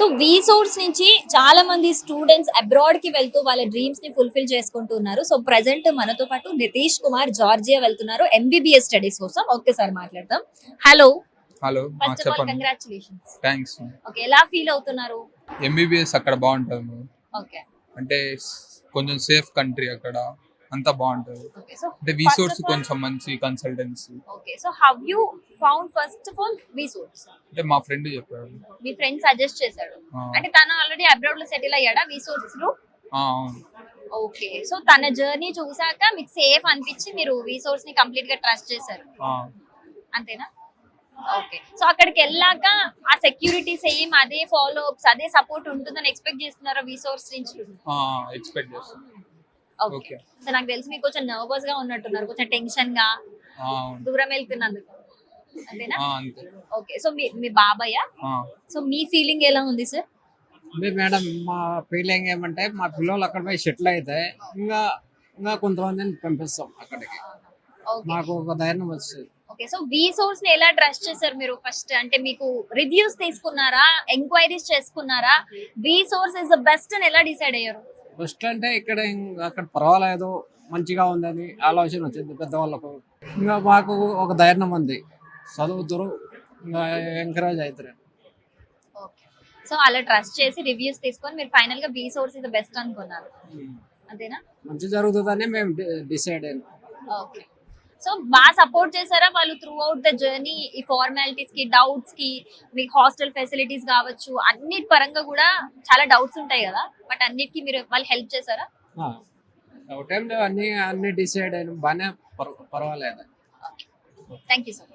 So we source నుంచి చాలా మంది స్టూడెంట్స్ అబ్రాడ్ కి వెళ్తూ వాళ్ళ డ్రీమ్స్ ని ఫుల్ఫిల్ చేసుకుంటున్నారు. సో ప్రెసెంట్ మనతో పాటు నితీష్ కుమార్ జార్జియా వెళ్తున్నారు ఎంబీబీఎస్ స్టడీస్ కోసం. ఒక్కసారి మాట్లాడదాం. Hello, hello first of all చెప్పండి. కంగ్రాచులేషన్స్. థ్యాంక్స్. ఓకే, ఎలా ఫీల్ అవుతున్నారు? ఎంబీబీఎస్ అక్కడ బాగుంటుంది. ఓకే అంటే కొంచెం సేఫ్ కంట్రీ అక్కడ, అంతా బాగుంటుంది. ఓకే. సో అంటే రీసోర్స్ కొంచెం మంచి consultancy. Okay, so how you found first of all we source? అంటే మా ఫ్రెండ్ చెప్పాడు. మీ ఫ్రెండ్ సజెస్ట్ చేశాడు. అంటే తను ఆల్రెడీ అబ్రాడ్ లో సెటిల్ అయ్యాడా వి సోర్స్ లో? అవును. ఓకే, సో తన జర్నీ చూసాక మీకు సేఫ్ అనిపించి మీరు వి సోర్స్ ని కంప్లీట్ గా ట్రస్ట్ చేశారు, అంతేనా? ఓకే, సో అక్కడికి వెళ్ళాక ఆ సెక్యూరిటీ సేమ్ అదే ఫాలో అప్స్ అదే సపోర్ట్ ఉంటుందని ఎక్స్పెక్ట్ చేస్తున్నారా వి సోర్స్ నుంచి? ఎక్స్పెక్ట్ చేస్తాను. Okay, okay. సో నాకు తెలిసి మీకు కొంచెం నర్వస్ గా ఉన్నట్టున్నారు, కొంచెం టెన్షన్ గా అవును. దూరం వెళ్తున్నందుకు, అంతేనా? అంతే. ఓకే, సో మీ బాబాయ్య, సో మీ ఫీలింగ్ ఎలా ఉంది సార్? అంటే మేడం మా ఫీలింగ్ ఏమంటే మా పిల్లలు అక్కడ పోయి సెటిల్ అయితే ఇంకా ఇంకా కొంతమందిని పంపిస్తాం అక్కడికి, ఓకే మాకు ఒక ధైర్యం వస్తుంది. ఓకే, సో వి సోర్స్ ని ఎలా ట్రస్ట్ చేశారు మీరు? ఫస్ట్ అంటే మీకు రివ్యూస్ తీసుకున్నారా, ఎంక్వైరీస్ చేసుకున్నారా? వి సోర్స్ ఇస్ ద బెస్ట్ అని ఎలా డిసైడ్ అయ్యారు? ఫస్ట్ అంటే ఇక్కడ అక్కడ పర్వాలేదు మంచిగా ఉందని ఆలోచన వచ్చింది పెద్దవాళ్ళకు. ఇంకా మాకు ఒక ధైర్యం ఉంది, చదువుతారు ఇంకా ఎంకరేజ్ అవుతారు. ఓకే, సో అలా ట్రస్ట్ చేసి రివ్యూస్ తీసుకొని మీరు ఫైనల్ గా వి సోర్స్ ఇస్ ద బెస్ట్ అనుకున్నారు, అంతేనా? మంచి జరుగుతుందని మేము డిసైడ్ అయినాం. ఓకే, సో బాగా సపోర్ట్ చేశారా వాళ్ళు త్రూ అవుట్ ద జర్నీ? ఈ ఫార్మాలిటీస్ కి, డౌట్స్ కి, మీకు హాస్టల్ ఫెసిలిటీస్ కావచ్చు, అన్నిటి పరంగా కూడా చాలా డౌట్స్ ఉంటాయి కదా, బట్ అన్నిటికీ మీరు వాళ్ళు హెల్ప్ చేశారా? డౌట్ ఏం లేవు, అన్ని డిసైడ్ అయినాం బాగానే, పర్వాలేదు. Thank you so much.